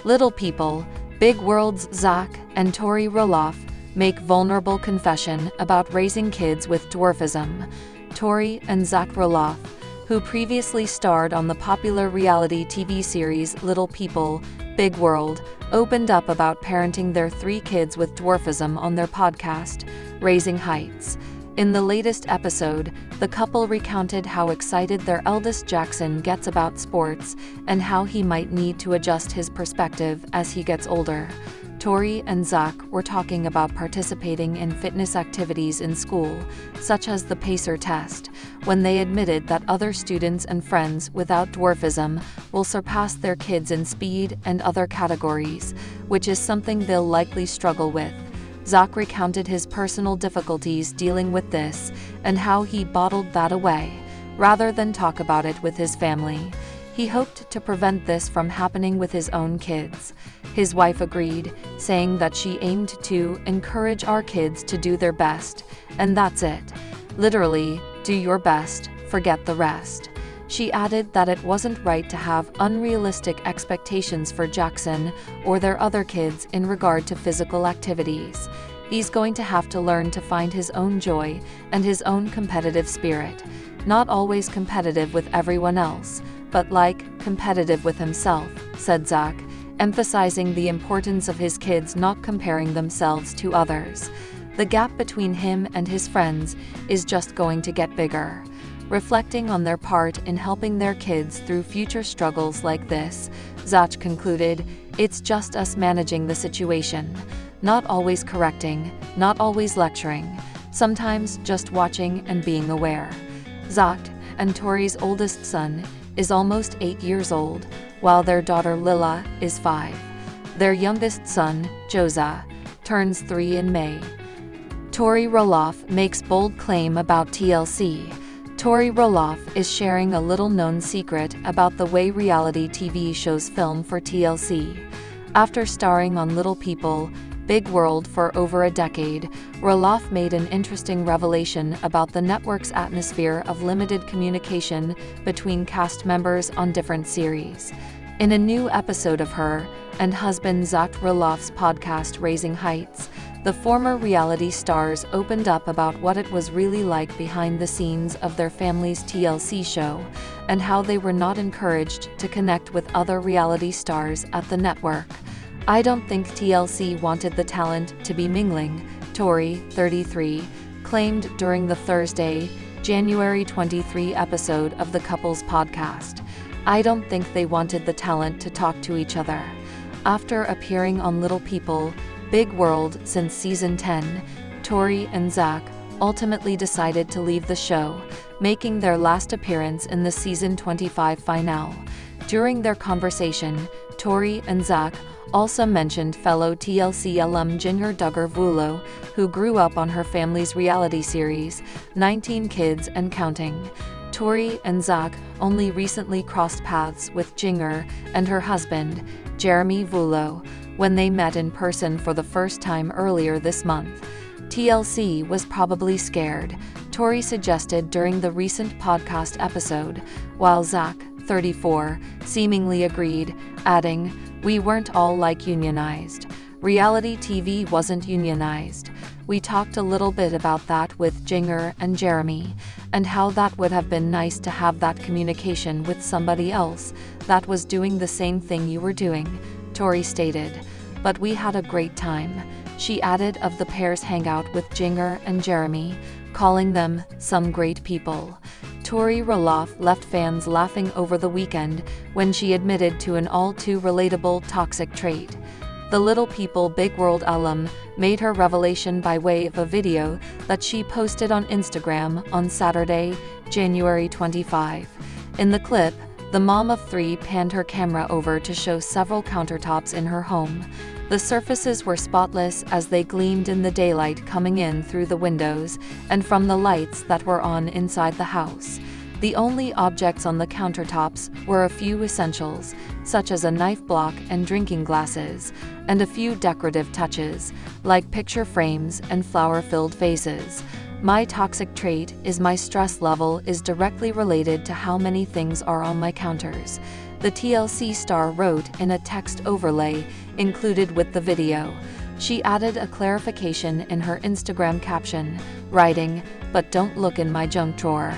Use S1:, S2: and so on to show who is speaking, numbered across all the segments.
S1: Little People, Big World's Zach and Tori Roloff make vulnerable confession about raising kids with dwarfism. Tori and Zach Roloff, who previously starred on the popular reality TV series Little People, Big World, opened up about parenting their 3 kids with dwarfism on their podcast, Raising Heights. In the latest episode, the couple recounted how excited their eldest Jackson gets about sports and how he might need to adjust his perspective as he gets older. Tori and Zach were talking about participating in fitness activities in school, such as the pacer test, when they admitted that other students and friends without dwarfism will surpass their kids in speed and other categories, which is something they'll likely struggle with. Zach recounted his personal difficulties dealing with this and how he bottled that away, rather than talk about it with his family. He hoped to prevent this from happening with his own kids. His wife agreed, saying that she aimed to encourage our kids to do their best, and that's it. Literally, do your best, forget the rest. She added that it wasn't right to have unrealistic expectations for Jackson or their other kids in regard to physical activities. He's going to have to learn to find his own joy and his own competitive spirit. Not always competitive with everyone else, but competitive with himself, said Zach, emphasizing the importance of his kids not comparing themselves to others. The gap between him and his friends is just going to get bigger. Reflecting on their part in helping their kids through future struggles like this, Zach concluded, "It's just us managing the situation. Not always correcting, not always lecturing, sometimes just watching and being aware." Zach and Tori's oldest son is almost 8 years old, while their daughter Lila is 5. Their youngest son, Joza, turns 3 in May. Tori Roloff makes bold claim about TLC. Tori Roloff is sharing a little-known secret about the way reality TV shows film for TLC. After starring on Little People, Big World for over a decade, Roloff made an interesting revelation about the network's atmosphere of limited communication between cast members on different series. In a new episode of her and husband Zach Roloff's podcast Raising Heights, the former reality stars opened up about what it was really like behind the scenes of their family's TLC show, and how they were not encouraged to connect with other reality stars at the network. "I don't think TLC wanted the talent to be mingling," Tori, 33, claimed during the Thursday, January 23 episode of the couple's podcast. "I don't think they wanted the talent to talk to each other." After appearing on Little People, Big World since season 10, Tori and Zach ultimately decided to leave the show, making their last appearance in the season 25 finale. During their conversation, Tori and Zach also mentioned fellow TLC alum Jinger Duggar Vulo, who grew up on her family's reality series, 19 Kids and Counting. Tori and Zach only recently crossed paths with Jinger and her husband, Jeremy Vulo, when they met in person for the first time earlier this month. TLC was probably scared, Tori suggested during the recent podcast episode, while Zach, 34, seemingly agreed, adding, "We weren't all unionized. Reality TV wasn't unionized. We talked a little bit about that with Jinger and Jeremy, and how that would have been nice to have that communication with somebody else that was doing the same thing you were doing," Tori stated. "But we had a great time," she added of the pair's hangout with Jinger and Jeremy, calling them "some great people." Tori Roloff left fans laughing over the weekend when she admitted to an all-too-relatable toxic trait. The Little People Big World alum made her revelation by way of a video that she posted on Instagram on Saturday, January 25. In the clip, the mom of 3 panned her camera over to show several countertops in her home. The surfaces were spotless as they gleamed in the daylight coming in through the windows and from the lights that were on inside the house. The only objects on the countertops were a few essentials, such as a knife block and drinking glasses, and a few decorative touches, like picture frames and flower-filled vases. "My toxic trait is my stress level is directly related to how many things are on my counters. the TLC star wrote in a text overlay included with the video. She added a clarification in her Instagram caption, writing, "But don't look in my junk drawer."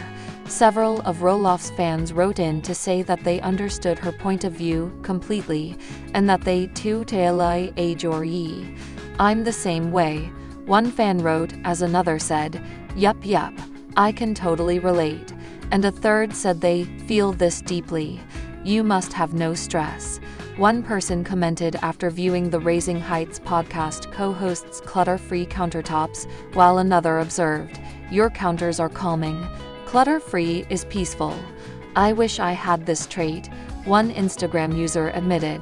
S1: Several of Roloff's fans wrote in to say that they understood her point of view completely, and that they too totally agree. "I'm the same way," one fan wrote, as another said, yup, I can totally relate." And a third said they feel this deeply. "You must have no stress." One person commented after viewing the Raising Heights podcast co-host's clutter-free countertops, while another observed, "Your counters are calming. Clutter-free is peaceful. I wish I had this trait," one Instagram user admitted.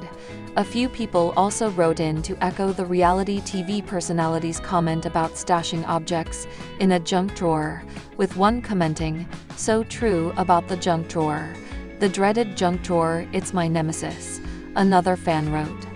S1: A few people also wrote in to echo the reality TV personality's comment about stashing objects in a junk drawer, with one commenting, "So true about the junk drawer. The dreaded junk drawer, it's my nemesis," another fan wrote.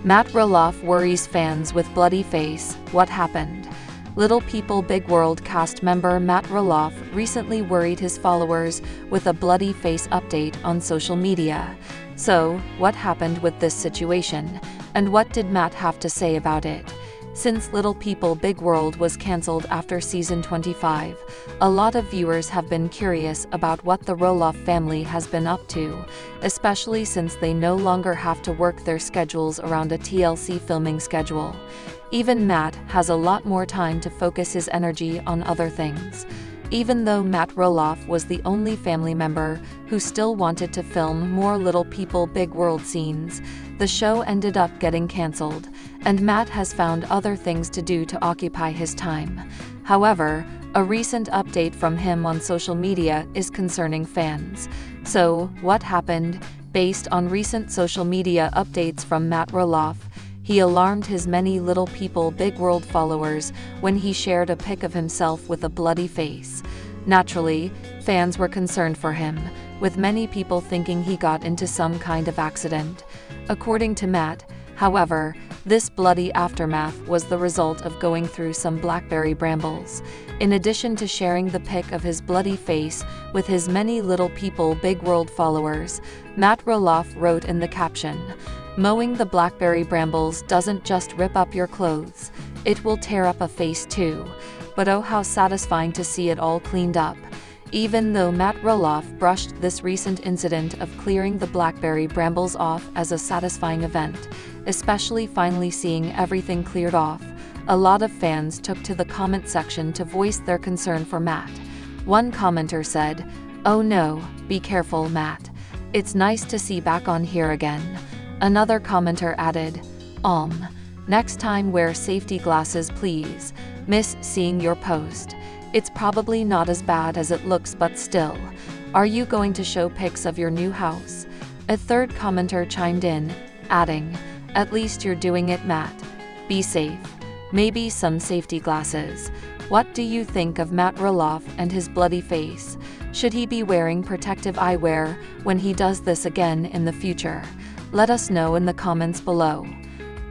S1: Matt Roloff worries fans with bloody face. What happened? Little People Big World cast member Matt Roloff recently worried his followers with a bloody face update on social media. So, what happened with this situation? And what did Matt have to say about it? Since Little People Big World was cancelled after season 25, a lot of viewers have been curious about what the Roloff family has been up to, especially since they no longer have to work their schedules around a TLC filming schedule. Even Matt has a lot more time to focus his energy on other things. Even though Matt Roloff was the only family member who still wanted to film more Little People Big World scenes, the show ended up getting cancelled, and Matt has found other things to do to occupy his time. However, a recent update from him on social media is concerning fans. So, what happened? Based on recent social media updates from Matt Roloff, he alarmed his many Little People Big World followers when he shared a pic of himself with a bloody face. Naturally, fans were concerned for him, with many people thinking he got into some kind of accident. According to Matt, however, this bloody aftermath was the result of going through some blackberry brambles. In addition to sharing the pic of his bloody face with his many Little People Big World followers, Matt Roloff wrote in the caption, "Mowing the blackberry brambles doesn't just rip up your clothes, it will tear up a face too. But oh, how satisfying to see it all cleaned up." Even though Matt Roloff brushed this recent incident of clearing the blackberry brambles off as a satisfying event, especially finally seeing everything cleared off, a lot of fans took to the comment section to voice their concern for Matt. One commenter said, "Oh no, be careful, Matt. It's nice to see back on here again." Another commenter added, Next time wear safety glasses please. Miss seeing your post. It's probably not as bad as it looks, but still. Are you going to show pics of your new house?" A third commenter chimed in, adding, "At least you're doing it, Matt. Be safe. Maybe some safety glasses." What do you think of Matt Roloff and his bloody face? Should he be wearing protective eyewear when he does this again in the future? Let us know in the comments below.